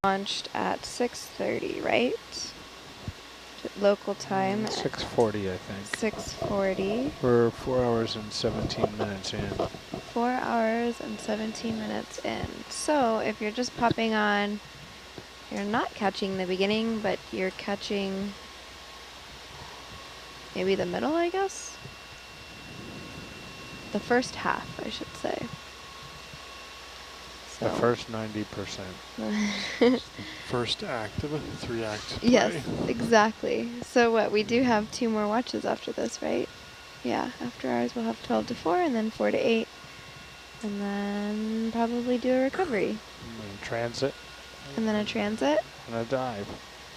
launched at 6:30, right? Local time. 6:40, I think. 6:40. We're 4 hours and 17 minutes in. 4 hours and 17 minutes in. So if you're just popping on, you're not catching the beginning, but you're catching maybe the middle, I guess? The first half, I should say. So. The first 90%. First act of a 3-act play. Yes, exactly. So what, we do have 2 more watches after this, right? Yeah, after ours we'll have 12 to 4 and then 4 to 8. And then probably do a recovery. And then transit. And then a transit. And a dive.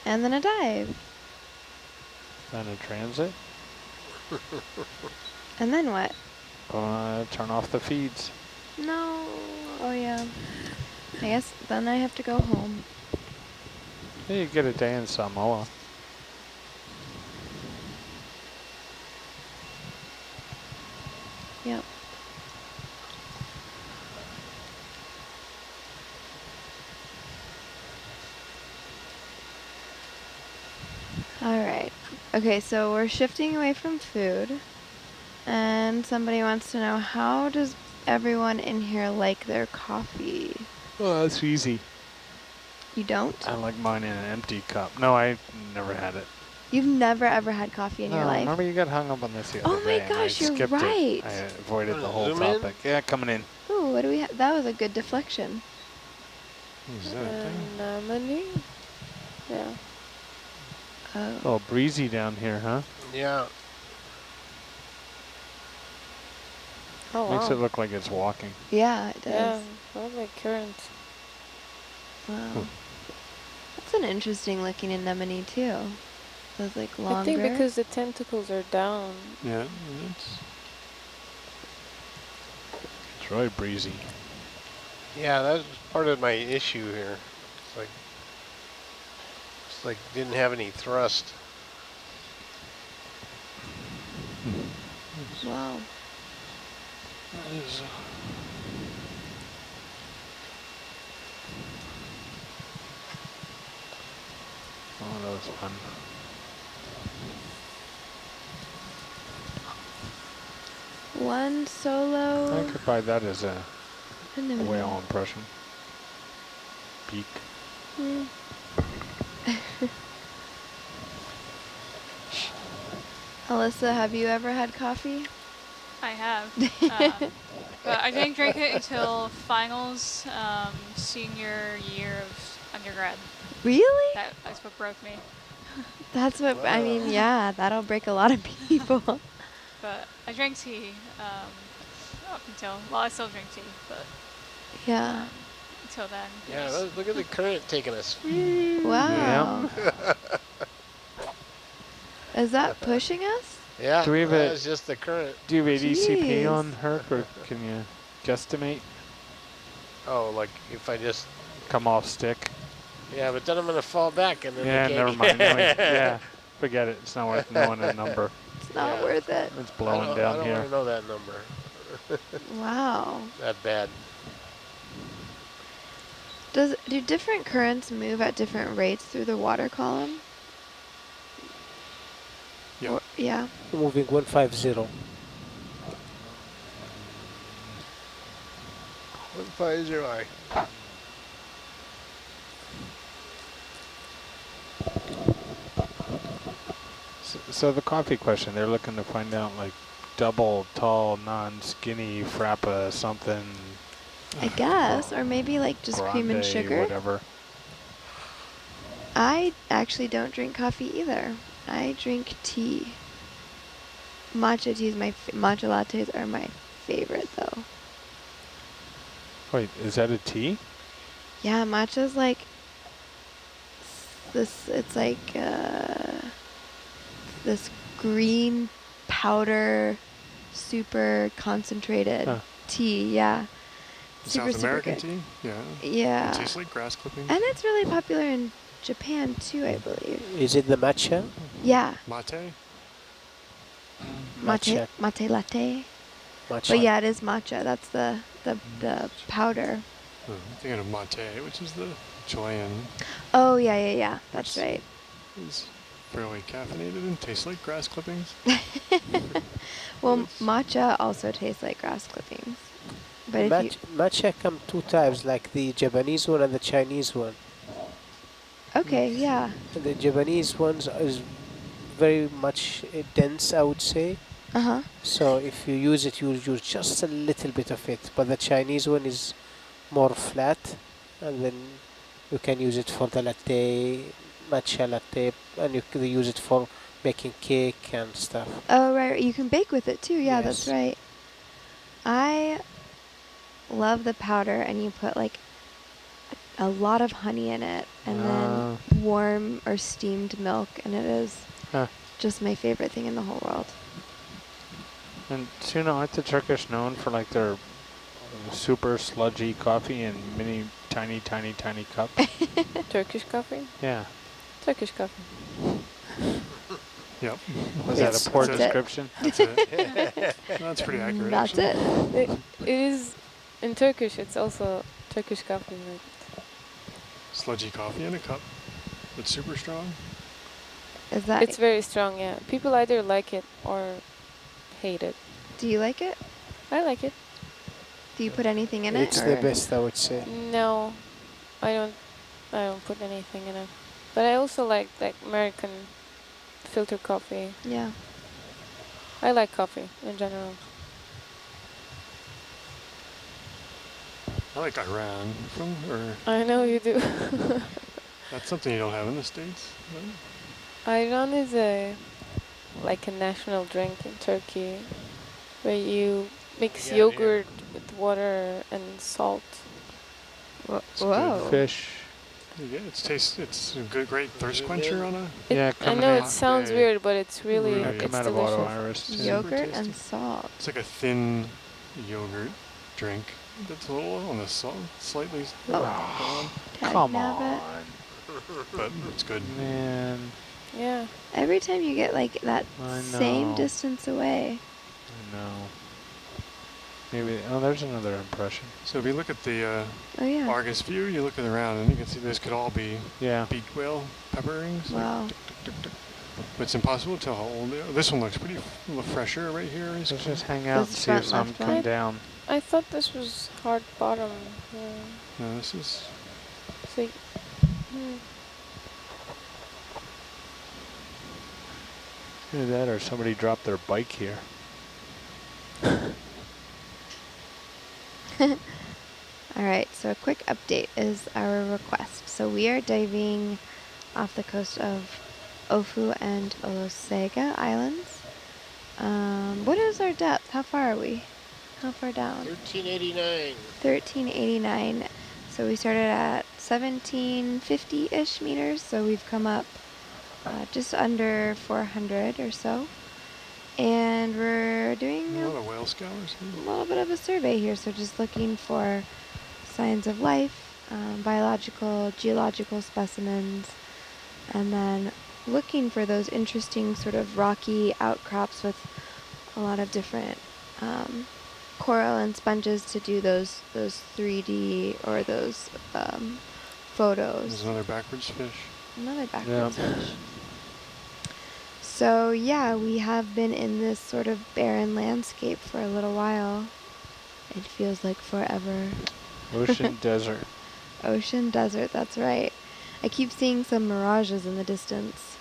And then a dive. Then a transit. And then what? Turn off the feeds. No. Oh yeah. I guess then I have to go home. Yeah, you get a day in Samoa. Yep. All right. Okay, so we're shifting away from food. And somebody wants to know, how does everyone in here like their coffee? Oh, that's easy. You don't? I like mine in an empty cup. No, I never had it. You've never ever had coffee in your life? Remember you got hung up on this the other day. Oh my gosh, you're right. I avoided the whole topic. Yeah, coming in. Ooh, what do we have? That was a good deflection. Who's that? Anemone? Yeah. Oh. Oh, breezy down here, huh? Yeah. Oh, Makes wow. it look like it's walking. Yeah, it does. Yeah, probably current. Wow. That's an interesting looking anemone too. Those like longer. I think because the tentacles are down. Yeah, It's really breezy. Yeah, that's part of my issue here. It's like didn't have any thrust. Wow. that is. Oh, that was fun. One solo. I could buy that as a anemone. whale impression. Beak. Hmm. Alyssa, have you ever had coffee? I have. But I didn't drink it until finals, senior year of undergrad. Really? That's what broke me. That's what, I mean, yeah, that'll break a lot of people. But I drank tea up until, well, I still drink tea, but Yeah. until then. Yeah, look at the current taking us. Wow. Is that pushing us? Yeah, Do we have that's just the current. Do you have ADCP Jeez. on Herc, or can you guesstimate? Oh, like if I just. Come off stick? Yeah, but then I'm going to fall back and then Yeah, I can't never mind. Yeah, forget it. It's not worth knowing a number. It's not worth it. It's blowing down I don't here. want to know that number. Wow. That bad. Do different currents move at different rates through the water column? Yeah. Or, yeah. Moving 150. 150I. So the coffee question, they're looking to find out like double, tall, non-skinny, frappa, something. I guess. Or maybe like just cream and grande, sugar. Whatever. I actually don't drink coffee either. I drink tea. Matcha tea is matcha lattes are my favorite though. Wait, is that a tea? Yeah, matcha's like this. It's like this green powder, super concentrated tea. Yeah, super, South American super good. tea? Yeah. Yeah, It tastes like grass clippings. and it's really popular in Japan too, I believe. Is it the matcha? Yeah, Mate? mate latte. Matcha. But yeah, it is matcha. That's the powder. I'm thinking of mate, which is the Chilean Oh, yeah, yeah, yeah. That's Which- right. is fairly caffeinated and tastes like grass clippings. Well, It's- matcha also tastes like grass clippings. But if you... Matcha come two types, like the Japanese one and the Chinese one. Okay, yeah. And the Japanese ones is very much dense, I would say. Uh-huh. So if you use it, you use just a little bit of it. But the Chinese one is more flat, and then you can use it for the latte, matcha latte, and you can use it for making cake and stuff. Oh, right. You can bake with it, too. Yeah, that's Yes. right. I love the powder, and you put, like, a lot of honey in it, and then warm or steamed milk, and it is Huh. just my favorite thing in the whole world. And so, you know, aren't the Turkish known for like their super sludgy coffee in mini, tiny cups? Turkish coffee? Yeah. Turkish coffee. Yep. Was that It's- a poor that's it. description? That's it. That's pretty accurate. That's actually. it. It is, in Turkish, it's also Turkish coffee. Like, Sludgy coffee in a cup. It's super strong. Is that... it's very strong, yeah. People either like it or hate it. Do you like it? I like it. Do you put anything in It's it? the or- best, I would say. No, I don't put anything in it. But I also like American filter coffee. Yeah. I like coffee in general. I like Iran or I know you do. that's something you don't have in the States. No? Ayran is like a national drink in Turkey, where you mix Yeah, yogurt with water and salt. Whoa. Fish. Yeah, it's a good, great thirst quencher on a. Yeah, I coming know in. it sounds Okay. weird, but it's really, Right. it's Come out of Auto delicious. Iris. too. Super Yogurt tasty. and salt. It's like a thin yogurt drink that's a little on the salt, slightly gone, Tag Come nab it. on, but it's good. man. Yeah. Every time you get like that I same know. distance away. I know. Maybe. Oh, there's another impression. So if you look at the Oh yeah. Argus view, you look around and you can see this could all be Yeah. beaked whale pepper rings. like Wow. tick, tick, tick, tick. But it's impossible to tell how old they are. This one looks pretty fresher right here. Let's just hang out and This see if front some left come one? down. I thought this was hard bottom. No, this is So, hmm. Either that or somebody dropped their bike here. All right, so a quick update is our request. So we are diving off the coast of Ofu and Olosega Islands. What is our depth? How far are we? How far down? 1389. 1389. So we started at 1750-ish meters, so we've come up just under 400 or so. And we're doing a lot of whale scours a here. little bit of a survey here, so just looking for signs of life, biological, geological specimens, and then looking for those interesting sort of rocky outcrops with a lot of different coral and sponges to do those 3D or those There's photos. another backwards fish. Another backwards Yeah. fish. So yeah, we have been in this sort of barren landscape for a little while. It feels like forever. Ocean desert. Ocean desert, that's right. I keep seeing some mirages in the distance.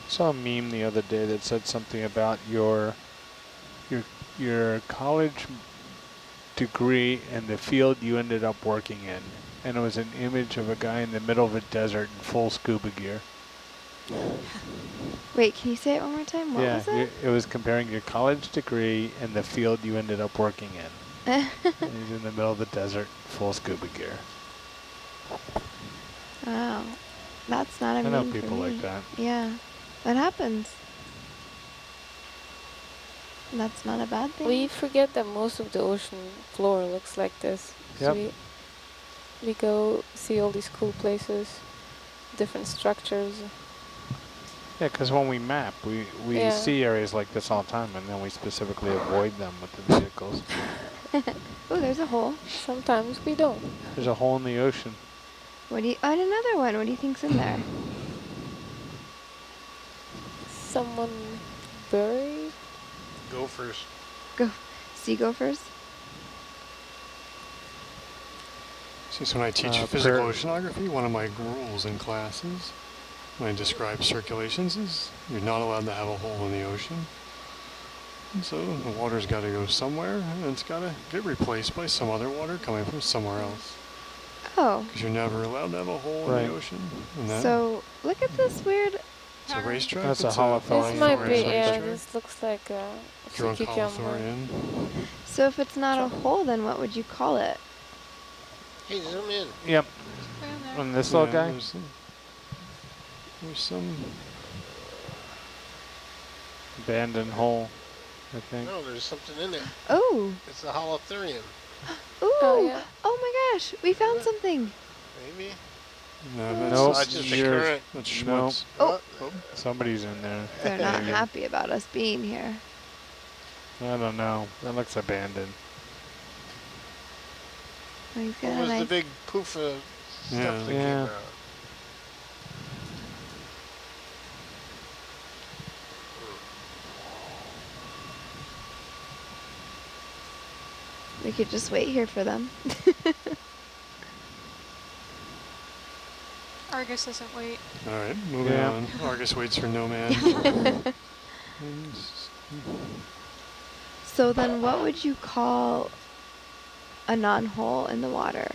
Saw a meme the other day that said something about your college degree and the field you ended up working in. And it was an image of a guy in the middle of a desert in full scuba gear. Wait, can you say it one more time? What yeah, was it? it was comparing your college degree and the field you ended up working in. And he's in the middle of the desert, full scuba gear. Wow. That's not a I know meme for people like me. that. Yeah, that happens. That's not a bad thing. We forget that most of the ocean floor looks like this. Yep. So we go see all these cool places, different structures. Yeah, because when we map, we Yeah. see areas like this all the time, and then we specifically avoid them with the vehicles. Oh, there's a hole. Sometimes we don't. There's a hole in the ocean. What do you? Oh, and another one. What do you think's in there? Someone buried? Gophers. Sea gophers. Since when I teach physical oceanography, one of my rules in classes, when I describe circulations, is you're not allowed to have a hole in the ocean. And so the water's got to go somewhere, and it's got to get replaced by some other water coming from somewhere else. Oh. Because you're never allowed to have a hole in the ocean. And that, So look at this weird. it's a racetrack. That's it's a holothurian. This might be, racetrack. this looks like a Drunk cucumber. holothurian. So if it's not a hole, then what would you call it? Hey, zoom in. Yep. Down there. And this little guy? There's some Abandoned hole, I think. No, there's something in there. Oh. It's a holothurian. Ooh. Oh, yeah. Oh my gosh. We found something. Maybe. No, Nope. That's just a Yours. current. That's Nope. schmutz. Oh. Somebody's in there. They're not happy about us being here. I don't know. That looks abandoned. Oh, he's got What a was the nice. big poof of stuff Yeah. that came Yeah. out? We could just wait here for them. Argus doesn't wait. All right, moving Yeah. on. Argus waits for no man. So then what would you call a non-hole in the water?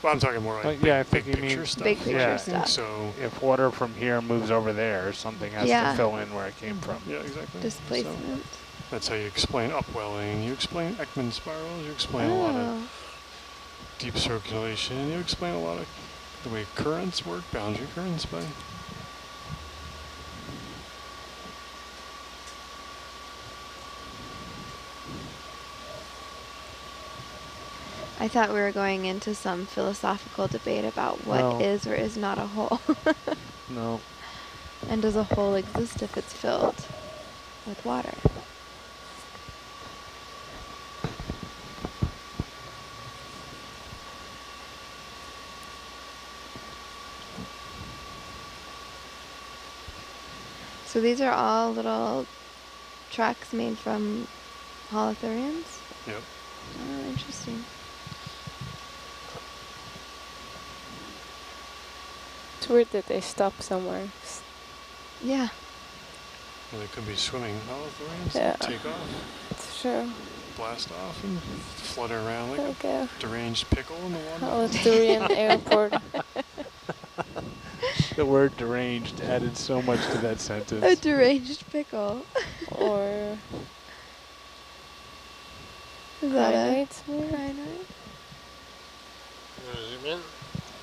Well, I'm talking more like yeah, I big think you picture mean stuff. big picture Yeah. stuff. So, If water from here moves over there, something has Yeah. to fill in where it came from. yeah, exactly. Displacement. So that's how you explain upwelling. You explain Ekman spirals. You explain a lot of Oh. deep circulation. You explain a lot of the way currents work, boundary currents by. I thought we were going into some philosophical debate about what No. is or is not a hole. No. And does a hole exist if it's filled with water? So these are all little tracks made from holothurians? Yep. Oh, interesting. It's weird that they stop somewhere. Yeah. Well, they could be swimming holothurians. Yeah. Take off, It's true. blast off, and flutter around like Like a a deranged pickle in the water. holothurian airport. The word deranged added so much to that A sentence. deranged pickle. Or Is that a primates, maybe? crinoid? You wanna zoom in?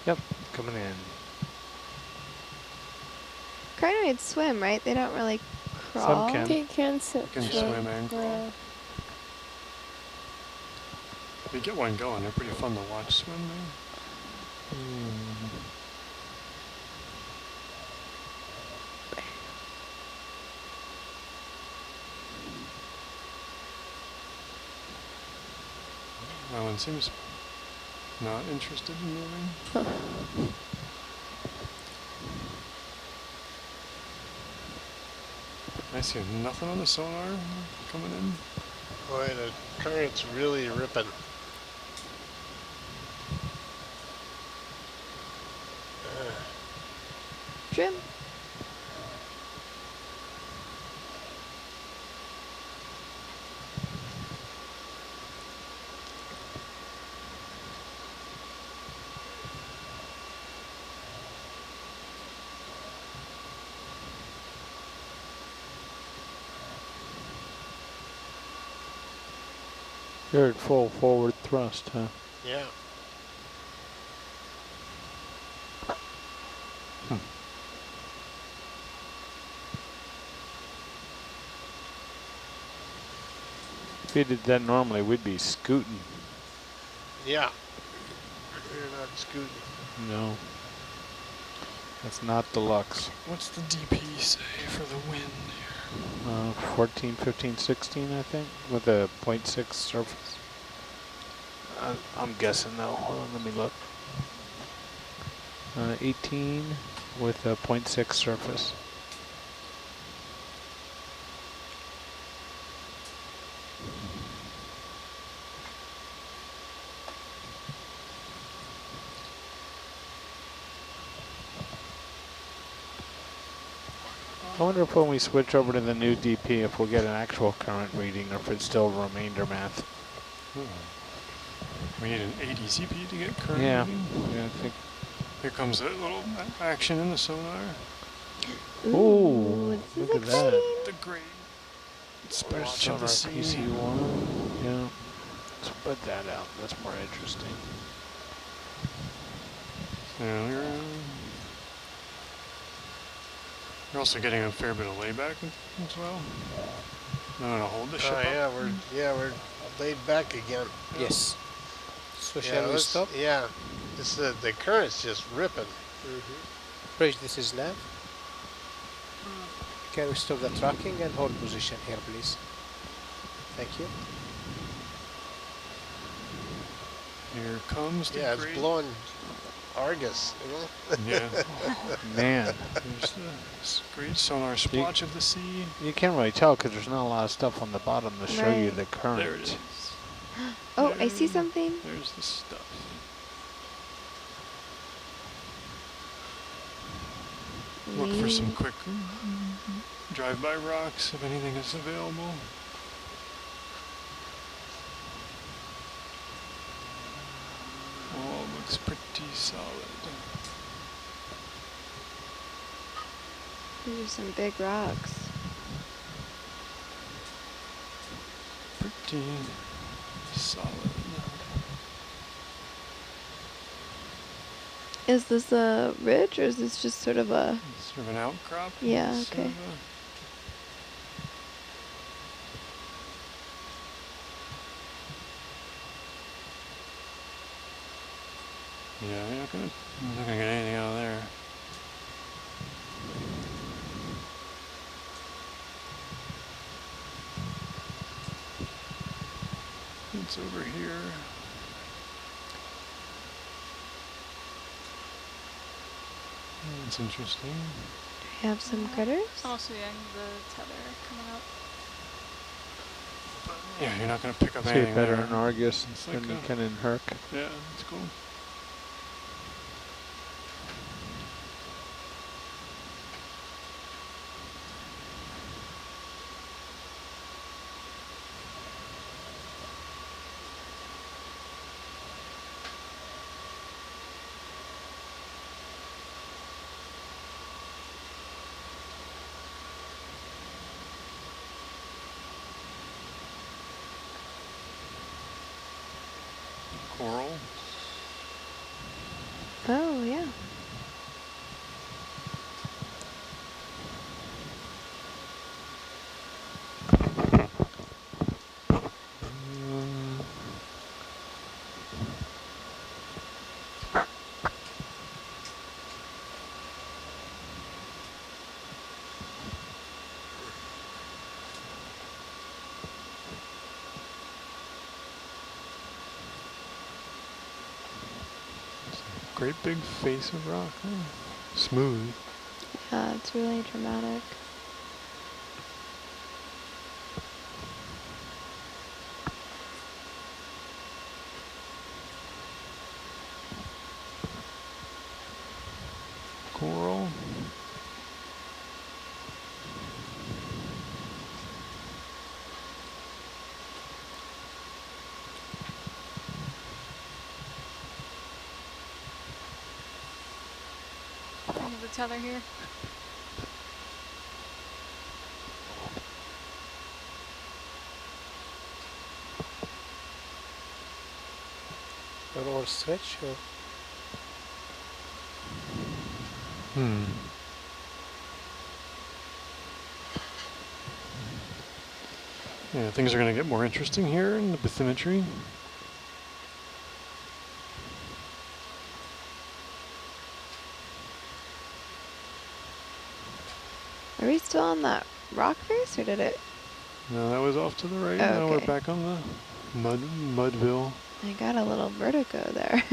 Yep, coming in. Crinoids swim, right? They don't really crawl. can. They can swim. Can swim and crawl. Yeah. If you get one going, they're pretty fun to watch swim there. That one seems not interested in moving. I see nothing on the sonar coming in. Boy, the current's really ripping. Trim. You're at full forward thrust, huh? Yeah. If we did that normally, we'd be scooting. Yeah. We're not scooting. No. That's not deluxe. What's the DP say for the wind here? 14, 15, 16, I think, with a 0.6 surface. I'm guessing though. Hold on, let me look. 18 with a 0.6 surface. I wonder if when we switch over to the new DP, if we'll get an actual current reading or if it's still remainder math. We need an ADCP to get current reading? Yeah, I think. Here comes that little action in the sonar. Ooh, look at that. The great splash Watch of on the our sea. PC1. Yeah. Spread that out. That's more interesting. You're also getting a fair bit of layback as well. No, to hold the ship up. we're laid back again. Yes. So shall we stop? Yeah, this the current's just ripping. Bridge, this is nav. Can we stop the tracking and hold position here, please? Thank you. Here comes the It's blowing Argus, you know? Yeah. Man. There's the great sonar splotch of the sea. You can't really tell because there's not a lot of stuff on the bottom to show you the current. There it is. Oh, I see something. There's the stuff. Look for some quick drive-by rocks if anything is available. Oh, looks pretty solid. These are some big rocks. Pretty solid. Is this a ridge or is this just sort of a... Sort of an outcrop? Yeah, Sort okay. of yeah, you're not gonna get anything out of there. It's over here. That's interesting. Do we have some critters? I'm also seeing the tether coming up. Yeah, you're not going to pick up See anything it better there. in Argus It's than like you a- can in Herc. Yeah, that's cool. Coral. Oh, yeah. Great big face of rock. Oh, smooth. Yeah, it's really dramatic. Coral. I need the tether here. An old stretch or Yeah, things are going to get more interesting here in the bathymetry. Are we still on that rock face or did it? No, that was off to the right. Oh, Now we're okay. back on the Mudville. I got a little vertigo there.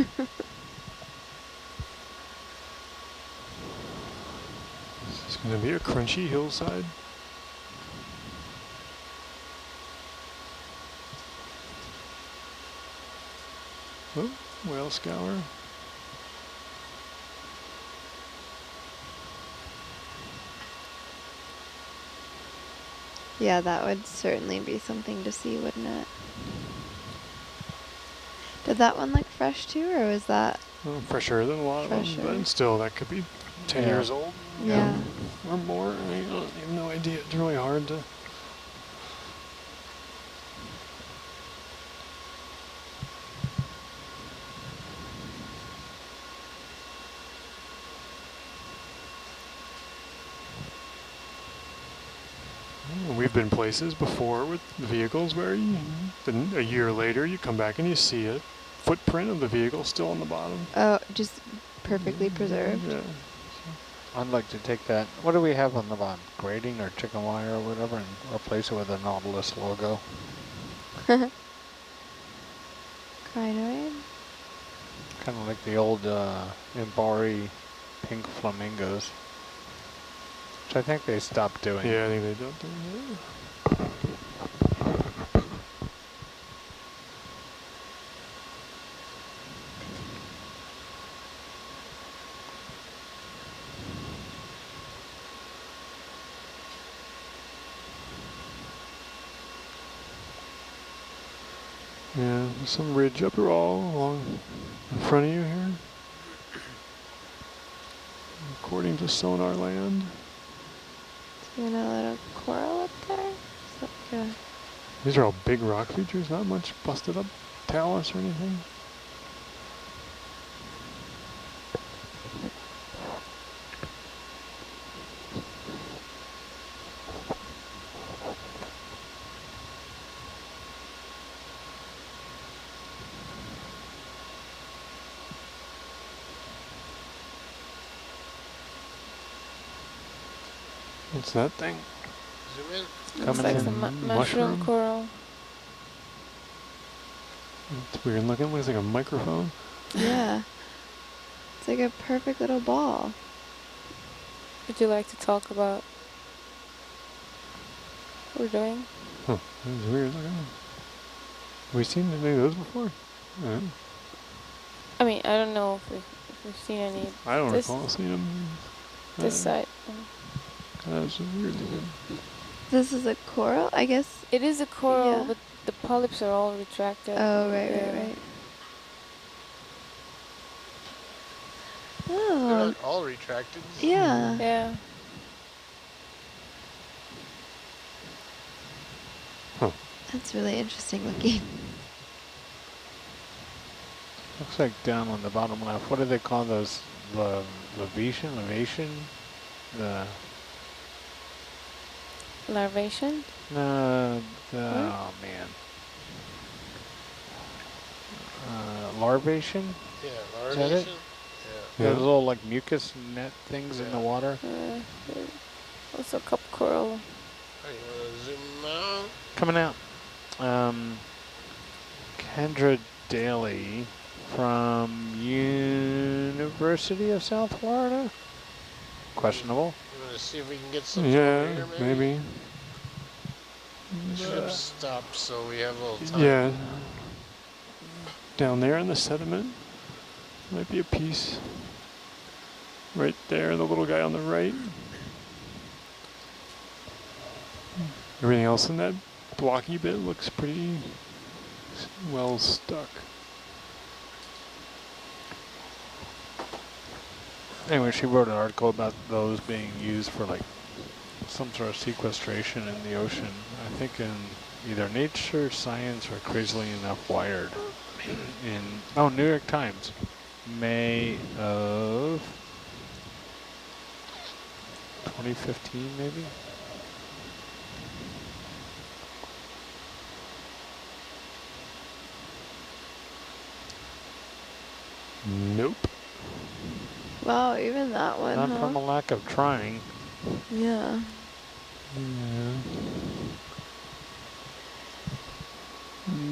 Gonna be a crunchy hillside. Oh, whale scour. Yeah, that would certainly be something to see, wouldn't it? Did that one look fresh too, or was that Well, fresher than a lot of them, but still, that could be 10 years old. Yeah. Or more. I have no idea. It's really hard to. We've been places before with vehicles where then a year later you come back and you see a footprint of the vehicle still on the bottom. Oh, just perfectly preserved? Yeah. I'd like to take that. What do we have on the bottom? Grating or chicken wire or whatever, and replace it with a Nautilus logo. Crinoid? Kind of like the old Imbari pink flamingos, which I think they stopped doing. Yeah, I think they don't do that. Yeah, there's some ridge up all along in front of you here. According to sonar land. Even a little coral up there? So, yeah. These are all big rock features, not much busted up talus or anything. What's that thing? Zoom in. Looks Coming like in. some Mushroom? mushroom coral. It's weird looking, looks like a microphone. Yeah. It's like a perfect little ball. Would you like to talk about what we're doing? Huh, that's weird looking. Have we seen any of those before? Yeah. I mean, I don't know if we've seen any I don't this, recall seeing them. this side. That's weird looking. This is a coral, I guess. It is a coral, Yeah. but the polyps are all retracted. Oh, right, Yeah. right. They're Oh, not all retracted. yeah. Yeah. That's really interesting looking. Looks like down on the bottom left. What do they call those? Levation? The Larvation? oh man. Larvation? Yeah, Is that it? larvation. Yeah. Those little like mucus net things in the water. Also cup coral. Yeah. You want to zoom out? Coming out. Kendra Daly from University of South Florida. Questionable. You want to see if we can get some Yeah, here, maybe. The ship stopped, so we have a little time. Yeah. Down there in the sediment. Might be a piece. Right there, the little guy on the right. Everything else in that blocky bit looks pretty well stuck. Anyway, she wrote an article about those being used for like some sort of sequestration in the ocean. I think in either Nature, Science, or crazily enough Wired. In New York Times, May of 2015, maybe. Nope. Wow, even that one, Not huh? from a lack of trying. Yeah. Yeah.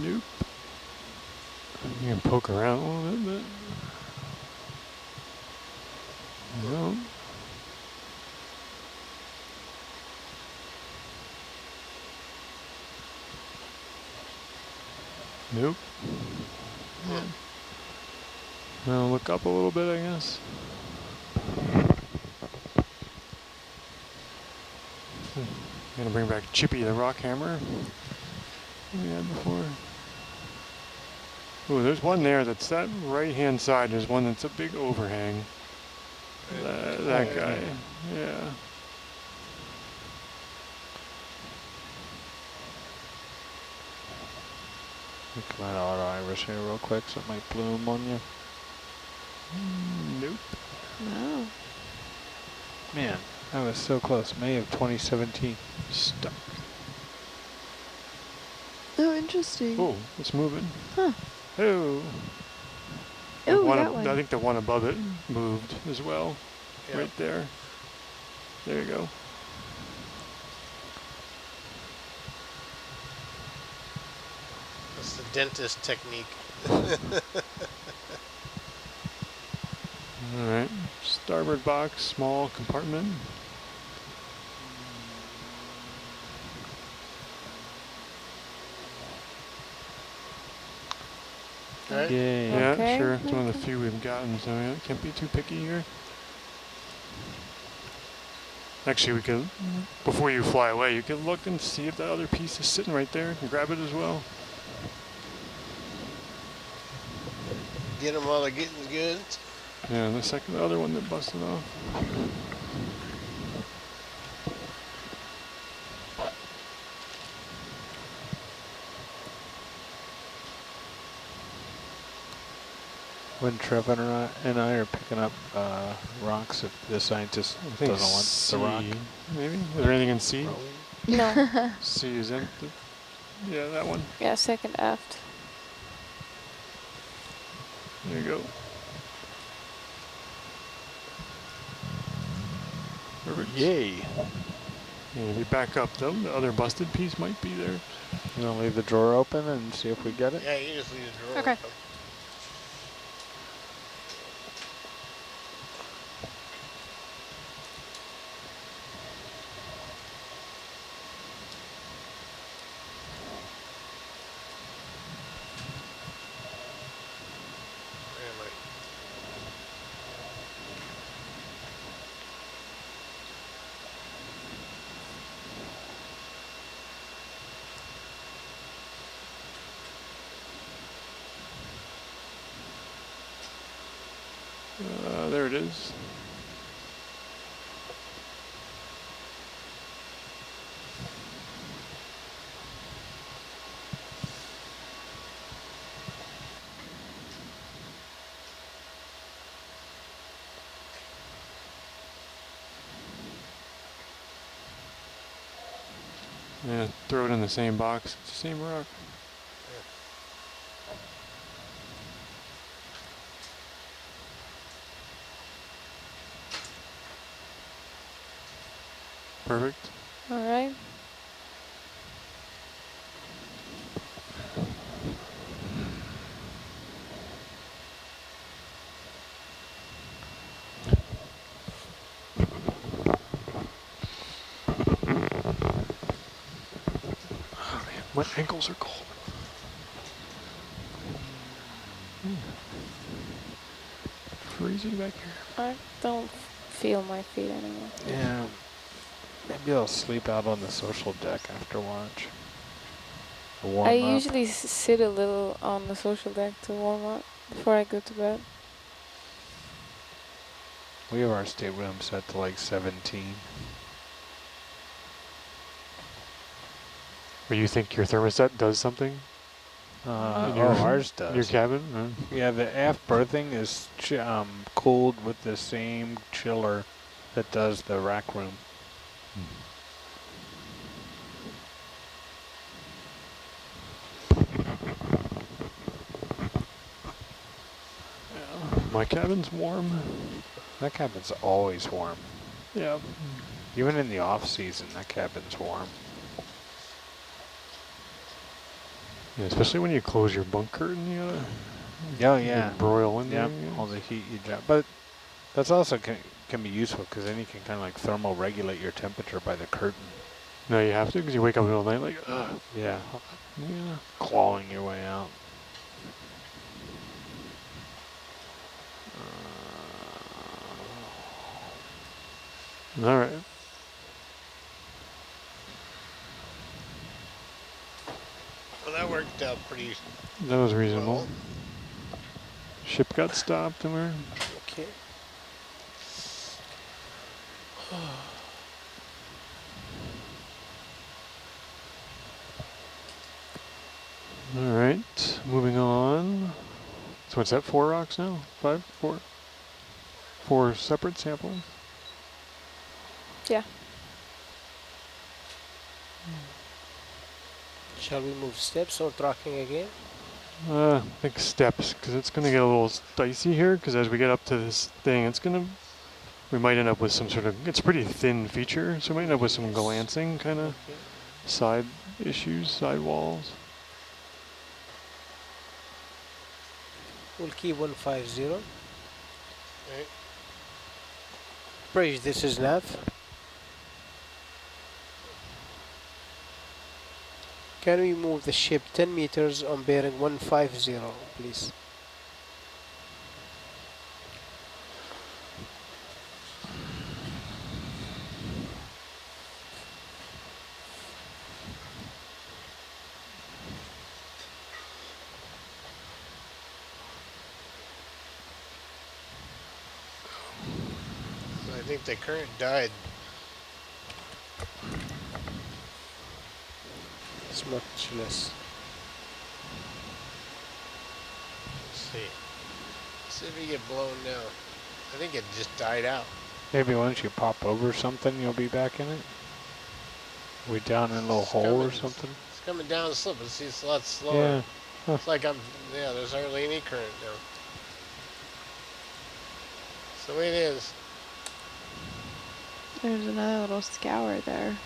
Nope. You can poke around a little bit, but no. Nope. Yeah. Now look up a little bit, I guess. Gonna bring back Chippy the rock hammer we had before. Ooh, there's one there that's that right hand side. There's one that's a big overhang. That guy. Yeah. Come out auto iris here real quick so it might bloom on you. Nope. Wow. Man, that was so close. May of 2017. Stuck. Oh, interesting. Oh, it's moving. Huh. Oh. Oh, that one. I think the one above it moved as well. Yeah. Right there. There you go. That's the dentist technique. Alright. Starboard box, small compartment. Right? Yay. Yeah, Okay, sure. It's one of the okay. few we've gotten, so yeah, can't be too picky here. Actually, we can, before you fly away, you can look and see if that other piece is sitting right there and grab it as well. Get them while they're getting good. Yeah, and the other one that busted off. When Trevor and I are picking up rocks, if the scientist I think doesn't want C, the rock. maybe? Is there anything in C? No. C is empty. Yeah, that one. Yeah, second aft. There you go. Perfect. Yay. And if you back up though, the other busted piece might be there. You want to leave the drawer open and see if we get it? Yeah, you just leave the drawer Okay. open. Really. There it is. Yeah, throw it in the same box. It's the same rock. Perfect. All right. My ankles are cold. Freezing back here. I don't feel my feet anymore. Yeah. Maybe I'll sleep out on the social deck after lunch. Warm I up. usually sit a little on the social deck to warm up before I go to bed. We have our stateroom set to like 17. Or you think your thermostat does something? Ours does. Your cabin? Yeah, the aft berthing is cooled with the same chiller that does the rack room. Yeah. My cabin's warm. That cabin's always warm. Yeah. Even in the off season, that cabin's warm. Yeah, especially when you close your bunk curtain, you gotta Oh yeah. broil in Yeah, there. all the heat you drop. But that's also can be useful because then you can kind of like thermal regulate your temperature by the curtain. No, you have to because you wake up in the middle of the night like, ugh. Yeah. Yeah. Clawing your way out. All right. Well, that worked out pretty That was reasonable. well. Ship got stopped and we're Okay. all right. Moving on. So what's that? 4 rocks now? 5? 4? 4 separate samples? Yeah. Shall we move steps or tracking again? I think steps, because it's going to get a little dicey here, because as we get up to this thing, it's going to, we might end up with some sort of, it's a pretty thin feature, so we might end up with some glancing kind of Okay. side issues, side walls. We'll keep 150. Right. Bridge, this is nav. Can we move the ship 10 meters on bearing 150, please? So I think the current died. It's much less. Let's see. Let's see if you get blown down. I think it just died out. Maybe once you pop over something, you'll be back in it. We down in a little It's hole or coming. something. It's coming down the slope, but see, it's a lot slower. Yeah. Huh. It's like yeah, there's hardly any current now. So it is. There's another little scour there.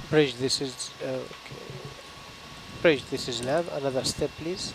Bridge, this is okay. Bridge, this is nav. Another step, please.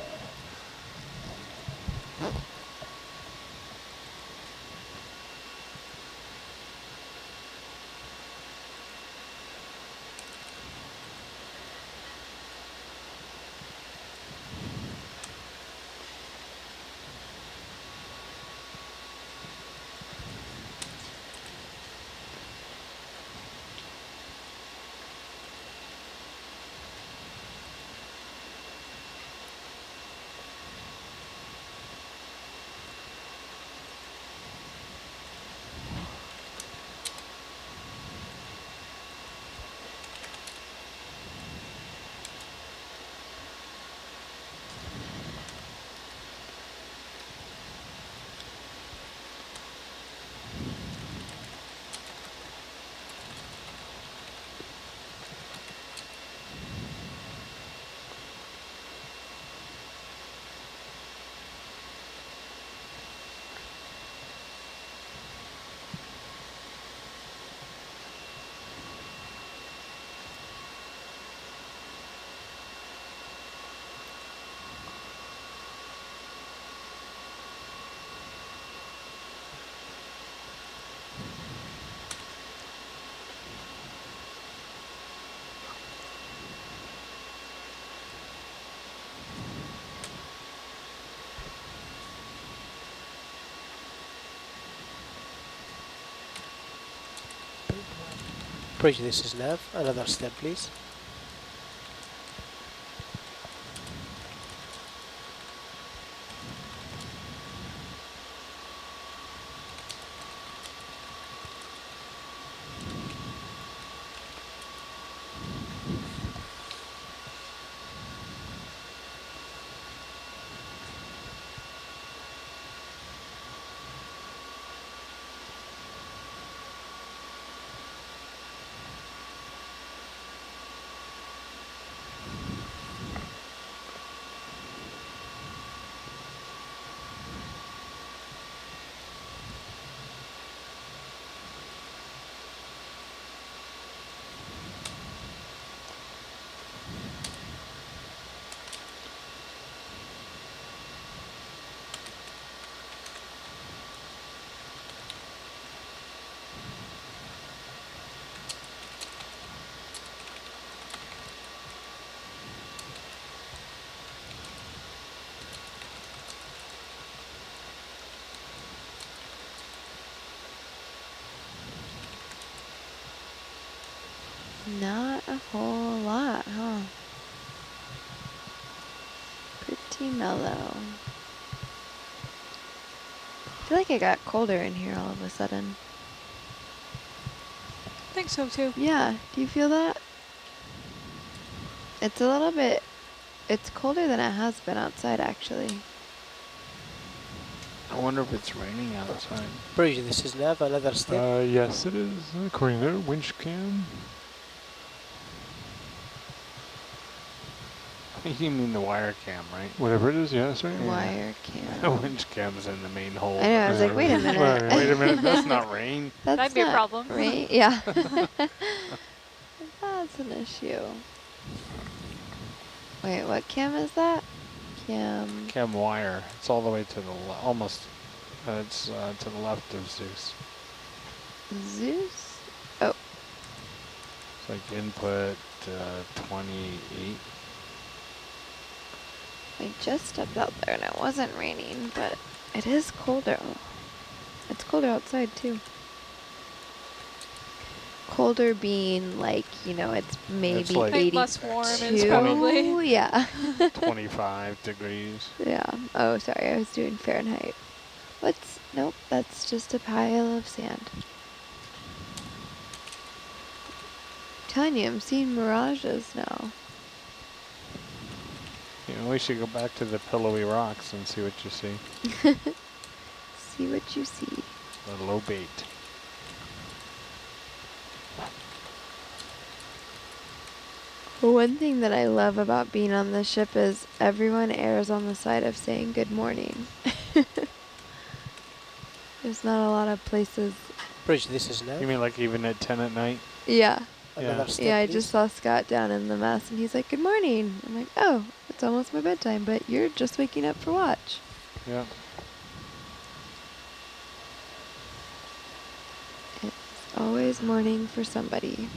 Bridge, this is nav. Another step, please. Not a whole lot, huh? Pretty mellow. I feel like it got colder in here all of a sudden. I think so too. Yeah, do you feel that? It's a little bit, it's colder than it has been outside actually. I wonder if it's raining outside. Bridge, this is nav, another step. Yes, it is, according to winch cam. You mean the wire cam, right? Whatever it is, yeah, sorry. Yeah. Wire The cam. winch cam's in the main hole. I know, I was like, wait a minute. Right. Wait a minute, that's not rain. That's That'd be a not problem. rain. Yeah. That's an issue. Wait, what cam is that? Cam. Cam wire. It's all the way to the almost. It's to the left of Zeus. Zeus? Oh, It's like input 28. I just stepped out there and it wasn't raining, but it is colder. It's colder outside too. Colder being like, you know, it's maybe like I think 82. less warm is probably. Yeah. 25 degrees. Yeah. Oh, sorry. I was doing Fahrenheit. Nope, that's just a pile of sand. I'm telling you, I'm seeing mirages now. You know, we should go back to the pillowy rocks and see what you see. See what you see. The low bait. One thing that I love about being on this ship is everyone errs on the side of saying good morning. There's not a lot of places. Bridge, this is nav. You mean like even at 10 at night? Yeah. Another Yeah. step, Yeah, I please. just saw Scott down in the mess and he's like, good morning. I'm like, oh, it's almost my bedtime, but you're just waking up for watch. Yeah. It's always morning for somebody.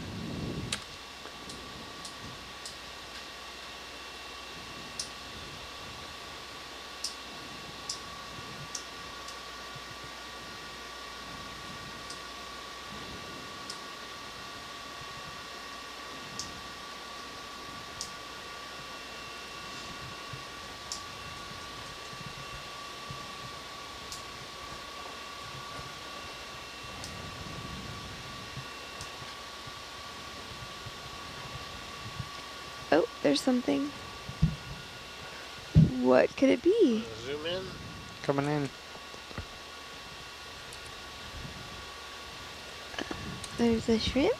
Oh, there's something. What could it be? Zoom in. Coming in. There's a shrimp?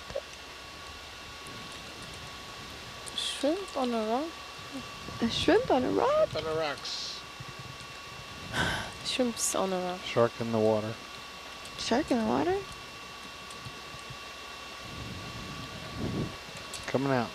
Shrimp on a rock? A shrimp on a rock? Up on the rocks. Shrimps on a rock. Shark in the water. Shark in the water? Coming out.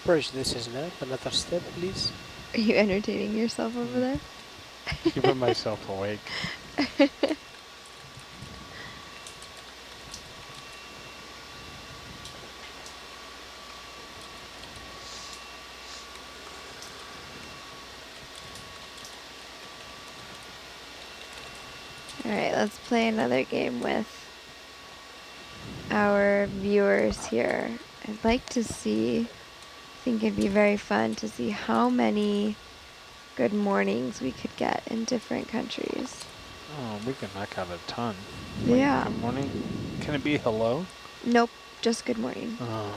Bridge, this is nav. Another step, please. Are you entertaining yourself over there? Keeping myself awake. Alright, let's play another game with our viewers here. I'd like to see, I think it'd be very fun to see how many good mornings we could get in different countries. Oh, we can knock out a ton. Yeah. Good morning. Can it be hello? Nope, just good morning. Oh.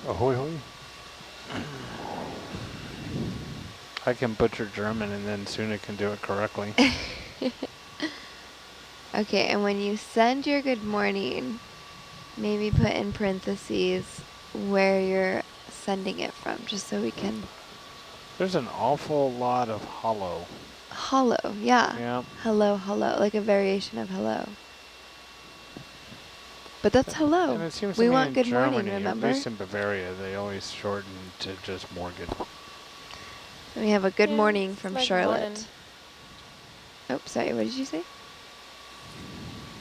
Ahoy hoy. I can butcher German and then Suna can do it correctly. Okay, and when you send your good morning, maybe put in parentheses where you're sending it from, just so we can... There's an awful lot of hollow. Hollow, yeah. Yeah. Hello, hello, like a variation of hello. But that's hello. And it seems We to me want in good Germany, morning, remember? at least in Bavaria, they always shorten to just Morgan. And we have a good Yeah, morning it's from like Charlotte. morning. Oh, sorry, what did you say?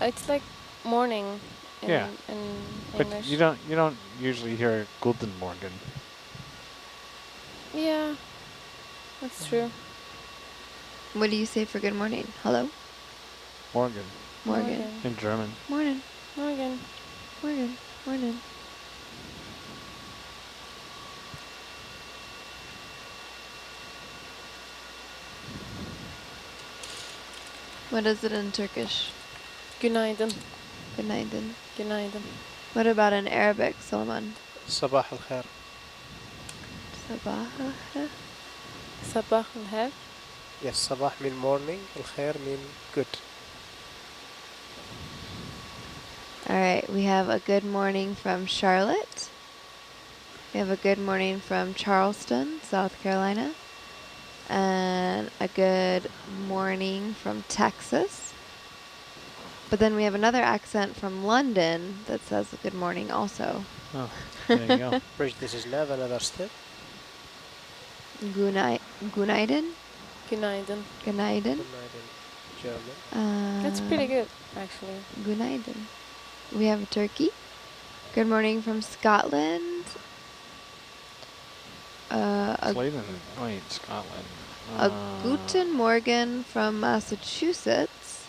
It's like morning in, Yeah. in But English. you don't usually hear Guten Morgen. Yeah, that's true. What do you say for good morning? Hello? Morgen Morgan. in German. Morning. Morgan. Morgan. Morning. What is it in Turkish? Günaydın. Günaydın. Günaydın. What about in Arabic, Solomon? صباح الخير. Sabah. Sabah al-khair. Yes, صباح mean morning, الخير mean good. All right, we have a good morning from Charlotte. We have a good morning from Charleston, South Carolina. And a good morning from Texas. But then we have another accent from London that says good morning also. Oh, there you go. Bridge, this is Nav, another step. Günaydın. Günaydın. Günaydın. Good night in German. That's pretty good, actually. Günaydın. We have Turkey. Good morning from Scotland. Clayton, wait, Scotland. A Guten Morgen from Massachusetts.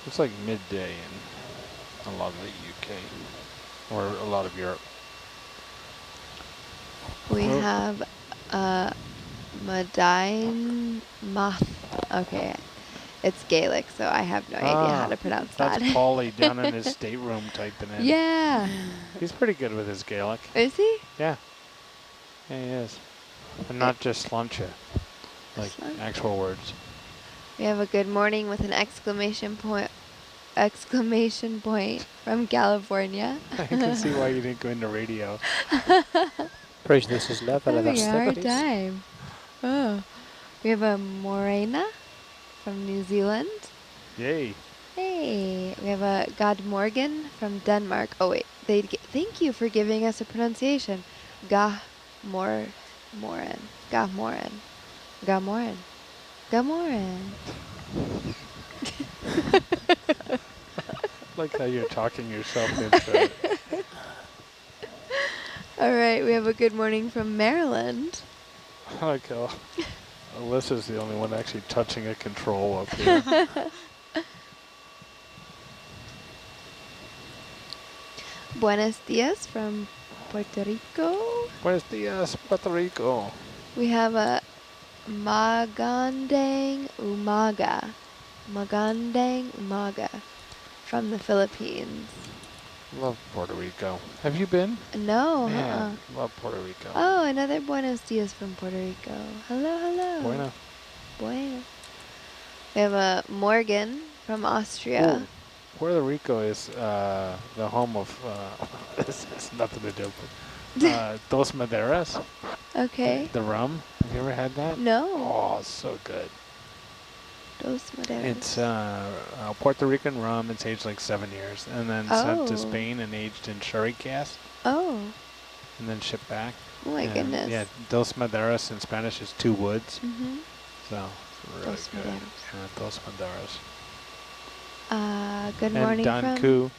It's like midday in a lot of the UK or a lot of Europe. We Oh. have Madain Math. Okay, it's Gaelic, so I have no idea how to pronounce That's that. Paulie down in his stateroom typing in. Yeah. He's pretty good with his Gaelic. Is he? Yeah. Yeah, he is. And not just sluncha, like Slunch. actual words. We have a good morning with an exclamation point from California. I can see why you didn't go into radio. Bridge, this is Nav, another Having a hard step, please. time. Oh. We have a Morena from New Zealand. Yay. Hey, we have a God Morgan from Denmark. Oh wait, thank you for giving us a pronunciation. Moren. Gamoren. Like how you're talking yourself into it. All right, we have a good morning from Maryland. I like how Alyssa's the only one actually touching a control up here. Buenos dias from Puerto Rico. Buenos dias, Puerto Rico. We have a Magandang Umaga. Magandang Umaga from the Philippines. Love Puerto Rico. Have you been? No, Man, love Puerto Rico. Oh, another Buenos dias from Puerto Rico. Hello, hello. Bueno. Bueno. We have a Morgan from Austria. Ooh, Puerto Rico is the home of, this has nothing to do with, Dos Maderas. Okay. The rum. Have you ever had that? No. Oh, it's so good. Dos Maderas. It's Puerto Rican rum. It's aged like 7 years. And then sent to Oh. Spain and aged in sherry cask. Oh. And then shipped back. Oh my goodness. Yeah, Dos Maderas in Spanish is 2 woods. Mm-hmm. So, it's really Dos good. Maderas. Yeah, Dos Maderas. Good And morning Danku.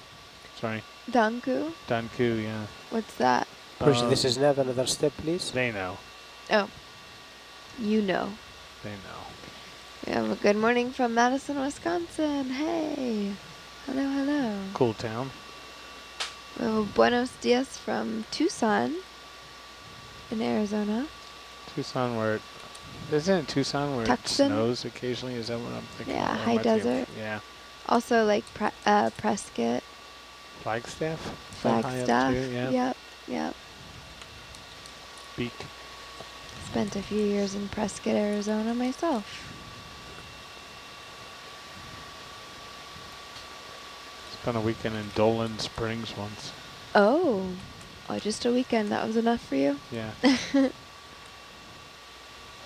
Sorry. from Danku. Danku, yeah. What's that? Bridge, this is Nav, another step, please. They know. Oh. You know. They know. We have a good morning from Madison, Wisconsin. Hey. Hello, hello. Cool town. We have a buenos dias from Tucson in Arizona. Tucson where it... Isn't it Tucson where Tucson? it snows occasionally? Is that what I'm thinking? Yeah, Or it high might be desert. Yeah. Also like Prescott, Flagstaff? Is that high up Flagstaff. too? Yeah. Yep, yep. Beak. Spent a few years in Prescott, Arizona myself. on a weekend in Dolan Springs once. Oh, just a weekend. That was enough for you? Yeah.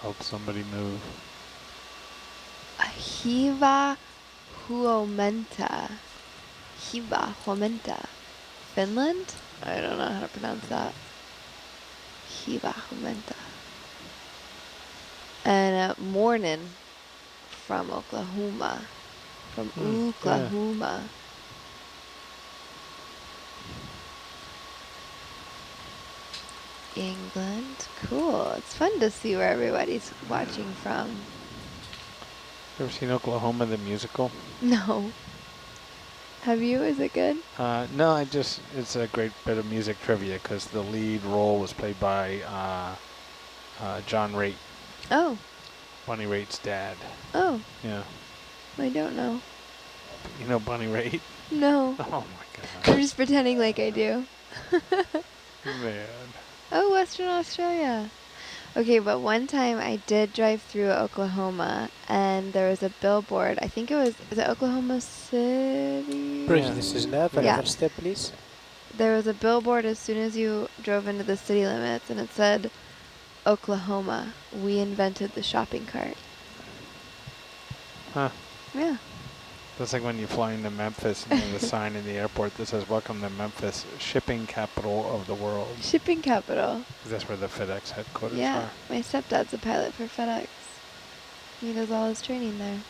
Help somebody move. Hiva Huomenta. Hiva Huomenta. Finland? I don't know how to pronounce that. Hiva Huomenta. And Morning from Oklahoma. From Oklahoma. England. Cool. It's fun to see where everybody's watching from. Ever seen Oklahoma the musical? No. Have you? Is it good? No, it's a great bit of music trivia because the lead role was played by John Raitt. Oh. Bonnie Raitt's dad. Oh. Yeah. I don't know. You know Bonnie Raitt? No. Oh my god. I'm just pretending like I do. Man. Oh, Western Australia. Okay, but one time I did drive through Oklahoma and there was a billboard. I think is it Oklahoma City? Bridge, this is Nav. Yeah. Another step, please. There was a billboard as soon as you drove into the city limits and it said, Oklahoma, we invented the shopping cart. Huh. Yeah. That's like when you fly into Memphis and there's a sign in the airport that says, welcome to Memphis, shipping capital of the world. Shipping capital. 'Cause that's where the FedEx headquarters Yeah, are. my stepdad's a pilot for FedEx. He does all his training there.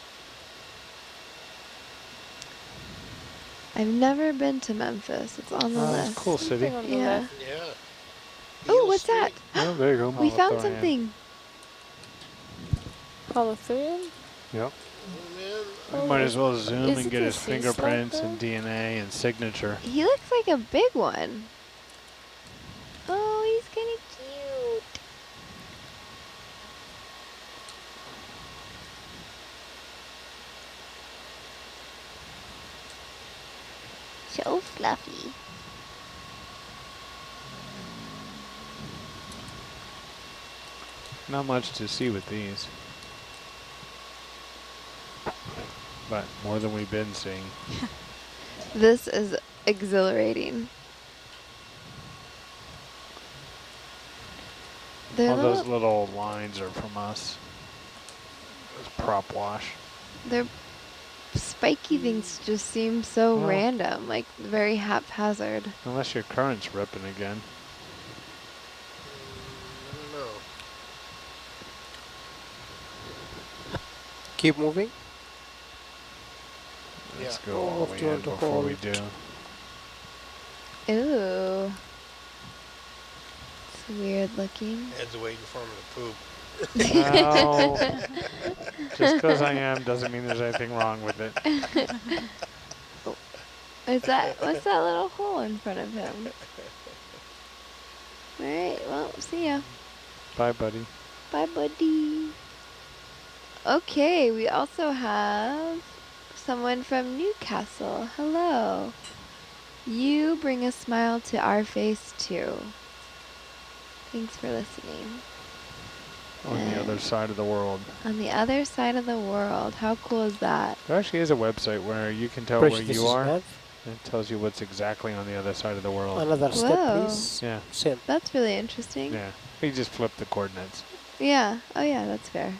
I've never been to Memphis. It's on the list. It's a cool city. Something on the Yeah. left. Yeah. Oh, Beale what's that? Street. Oh, there you go. We I'll found throw it in. something. Yep. Oh, man. We Oh, might as well zoom is and it get a his sea slug fingerprints though? and DNA and signature. He looks like a big one. Oh, he's kind of cute. So fluffy. Not much to see with these. But more than we've been seeing. This is exhilarating. They're All those little, little lines are from us. Those prop wash. their spiky things just seem so Well. random, like very haphazard. Unless your current's ripping again. I don't know. Keep moving. Let's Yeah. go all Oh, the way do you in want to before we hold? do. Ooh. It's weird looking. Ed's waiting for him to poop. Well, just because I am doesn't mean there's anything wrong with it. What's that little hole in front of him? Alright, well, see ya. Bye, buddy. Bye, buddy. Okay, we also have someone from Newcastle. Hello. You bring a smile to our face too. Thanks for listening. On the other side of the world. On the other side of the world. How cool is that? There actually is a website where you can tell Bridge, where this you is are. Nav. And it tells you what's exactly on the other side of the world. Another step, Whoa. please. Yeah. Same. That's really interesting. Yeah. You just flip the coordinates. Yeah. Oh yeah, that's fair.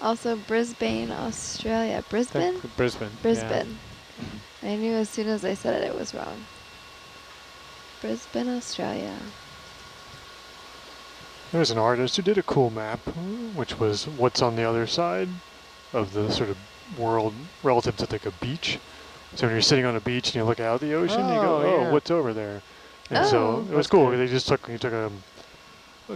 Also Brisbane, Australia. Brisbane? Brisbane. Brisbane. I knew as soon as I said it, it was wrong. Brisbane, Australia. There was an artist who did a cool map, which was what's on the other side of the sort of world relative to like a beach. So when you're sitting on a beach and you look out at the ocean, you go, Oh, oh, yeah. what's over there? And Oh. so it was That's cool. good. They just took a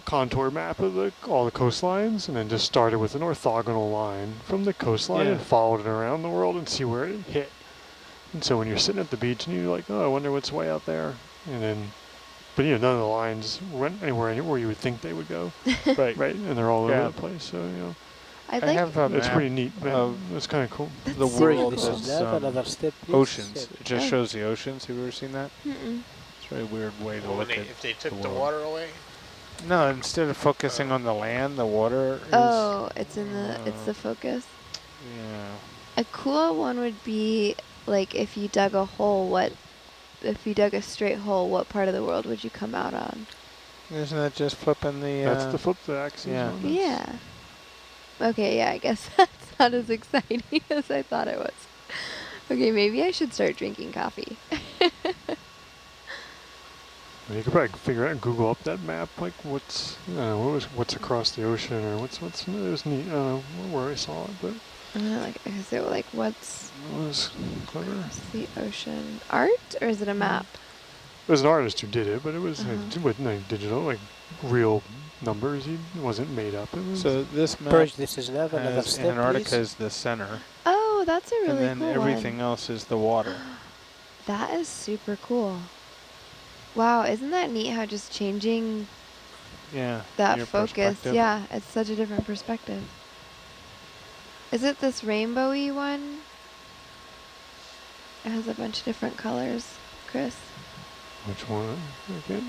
contour map of all the coastlines and then just started with an orthogonal line from the coastline Yeah. and followed it around the world and see where it hit. And so when you're sitting at the beach and you're like, oh, I wonder what's way out there. And then, but you know, none of the lines went anywhere you would think they would go. Right. Right, and they're all Yeah. over the place. So I'd I like have a it's map pretty neat. Man. of It's kind of cool. That's the so Bridge, world this cool. is is Nav. Another step, please. oceans. Same. It just Oh. shows the oceans. Have you ever seen that? Mm-mm. It's a very weird way to Oh, look at if they took the the world. water away? No, instead of focusing on the land, the water is... Oh, it's in the it's the focus. Yeah. A cool one would be like if you dug a hole, if you dug a straight hole, what part of the world would you come out on? Isn't that just flipping the... That's the flip the axis yeah. one. Yeah. Okay, yeah, I guess that's not as exciting as I thought it was. Okay, maybe I should start drinking coffee. Well, you could probably figure out, Google up that map, like what's what's across the ocean, or what's it was neat. I don't know where I saw it, but Is it like what's it was clever. across the ocean? Art, or is it a map? It was an artist who did it, but it was Uh-huh. with digital, like real numbers. It wasn't made up. It was So this map Purge, this is Nav, another has step, Antarctica please. as the center, Oh, that's a and really then cool everything one. else is the water. That is super cool. Wow, isn't that neat how just changing Yeah. that your focus, perspective. yeah, it's such a different perspective. Is it this rainbowy one? It has a bunch of different colors, Chris. which one? Okay.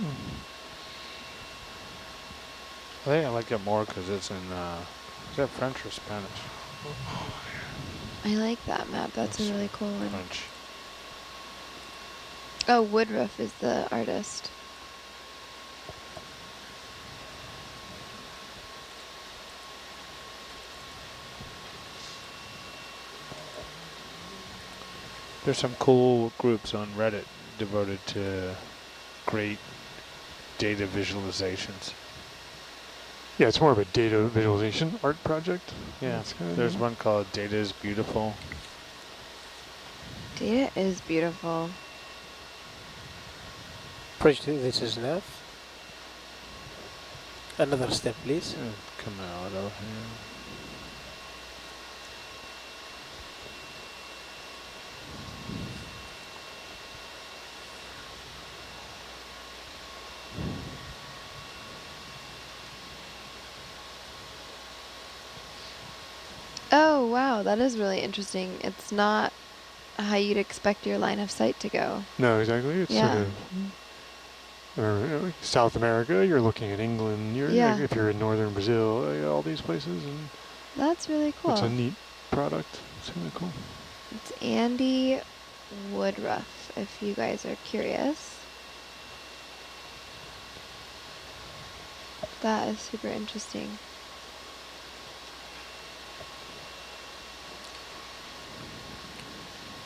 I think I like it more because it's in, is that French or Spanish? I like that map. That's a really cool one. French. Oh, Woodruff is the artist. There's some cool groups on Reddit devoted to great data visualizations. Yeah, it's more of a data visualization art project. Yeah, It's kinda there's neat. one called Data is Beautiful. Data is beautiful. Purge, this is Nav. Another step, please. Come out of here. Oh, wow, that is really interesting. It's not how you'd expect your line of sight to go. No, exactly. It's Yeah. sort of, or like South America. You're looking at England. You're Yeah. if you're in northern Brazil, all these places, and That's really cool. it's a neat product. It's really cool. It's Andy Woodruff, if you guys are curious. That is super interesting.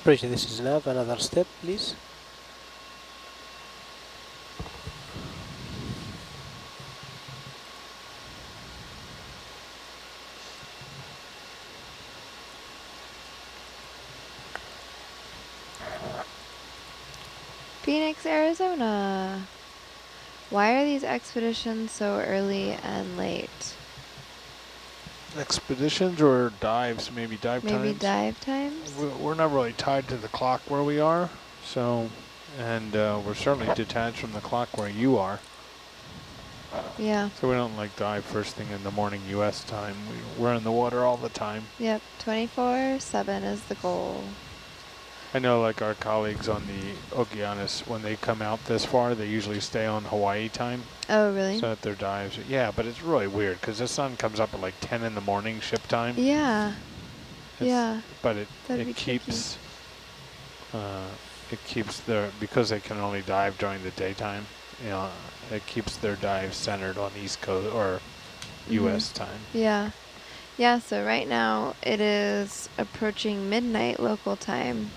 Purge, this is Nav. Another step, please. Phoenix, Arizona. Why are these expeditions so early and late? Expeditions or dives, maybe dive Maybe times? dive times? We're not really tied to the clock where we are, so, and we're certainly detached from the clock where you are. Yeah. So we don't like dive first thing in the morning U.S. time. We're in the water all the time. Yep, 24/7 is the goal. I know like our colleagues on the Okeanos, when they come out this far, they usually stay on Hawaii time. Oh, really? So that their dives, yeah, but it's really weird because the sun comes up at like 10 in the morning ship time. Yeah. Yeah. But That'd be it keeps their, because they can only dive during the daytime, you know, it keeps their dives centered on East Coast or U.S. time. Yeah. Yeah, so right now it is approaching midnight local time.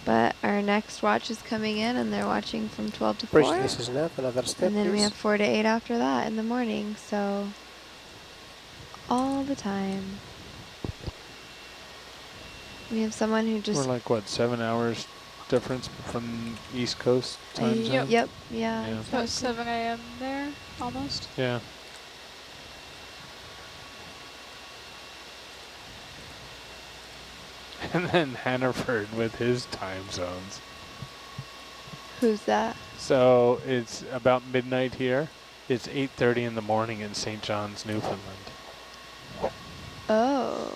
But our next watch is coming in and they're watching from 12 to 4. Purge, this is Nav. Another step, And then we please. have 4 to 8 after that in the morning, so all the time. We have someone who just... We're like, what, 7 hours difference from East Coast time Yep, zone? yeah. Yeah. About 7 a.m. there, almost. Yeah. And then Hannaford with his time zones. Who's that? So it's about midnight here. It's 8:30 in the morning in St. John's, Newfoundland. Oh,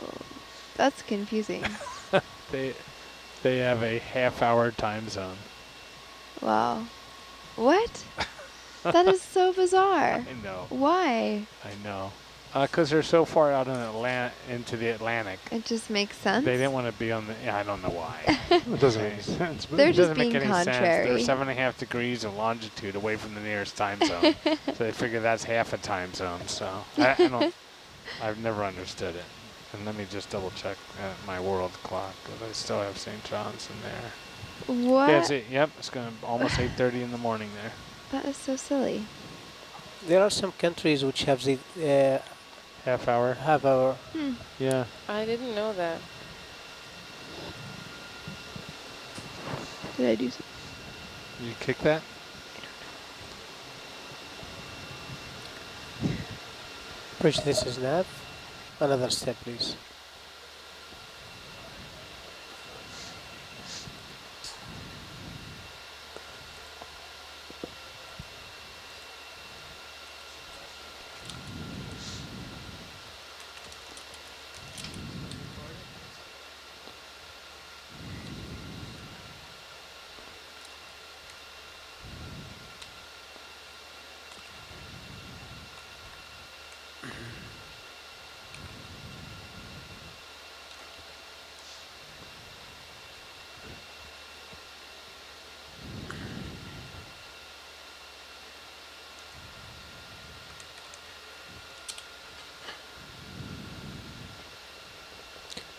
that's confusing. They have a half-hour time zone. Wow. What? That is so bizarre. I know. Why? I know. Because they're so far out into the Atlantic. It just makes sense. They didn't want to be on the. Yeah, I don't know why. It doesn't make sense. But They're It just doesn't make being any sense. contrary. They're 7.5 degrees of longitude away from the nearest time zone. So they figure that's half a time zone. So I don't. I've never understood it. And let me just double check my world clock. But I still have St. John's in there. What? Yeah, see, yep, it's going to almost 8:30 in the morning there. That is so silly. There are some countries which have the Half hour. half hour. Yeah. I didn't know that. Did I do something? You kick that? Bridge, this is nav. Another step, please.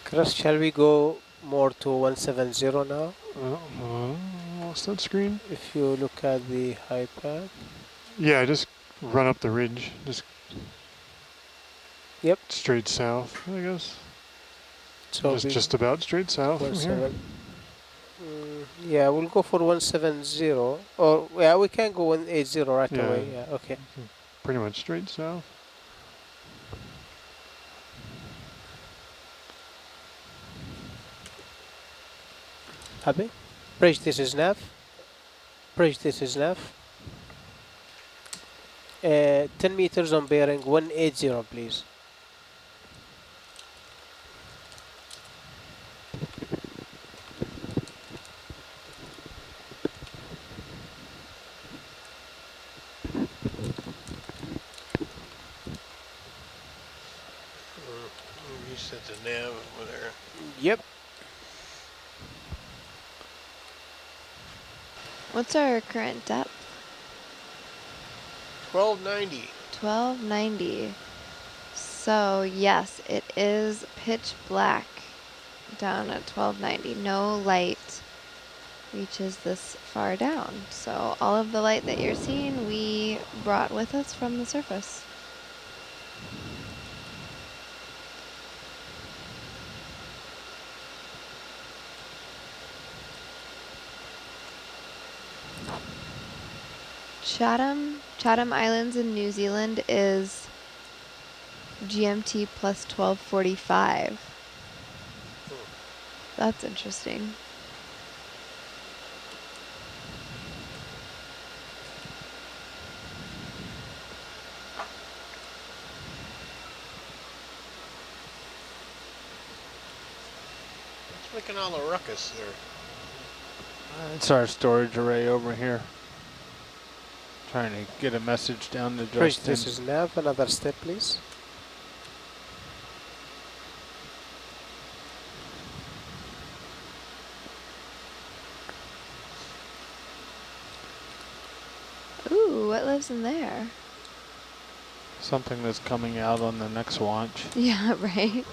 Chris, shall we go more to 170 now? Lost that screen. If you look at the iPad. Yeah, just run up the ridge. Just Yep. straight south, I guess. So Just about straight south from here. Yeah, we'll go for 170. Or yeah, we can go 180 right Yeah. away. Yeah, okay. Pretty much straight south. Happy? Bridge, this is nav. Bridge, this is nav. 10 meters on bearing 180, please. You set the nav over there. Yep. What's our current depth? 1290. 1290. So yes, it is pitch black down at 1290. No light reaches this far down. So all of the light that you're seeing, we brought with us from the surface. Chatham Islands in New Zealand is GMT plus 1245. That's interesting. What's making all the ruckus there? It's our storage array over here. Trying to get a message down to Bridge, Justin. this is nav. Another step, please. Ooh, what lives in there? Something that's coming out on the next launch. Yeah, right.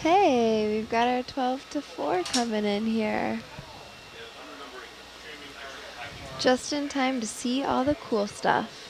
Hey, we've got our 12 to 4 coming in here. Just in time to see all the cool stuff.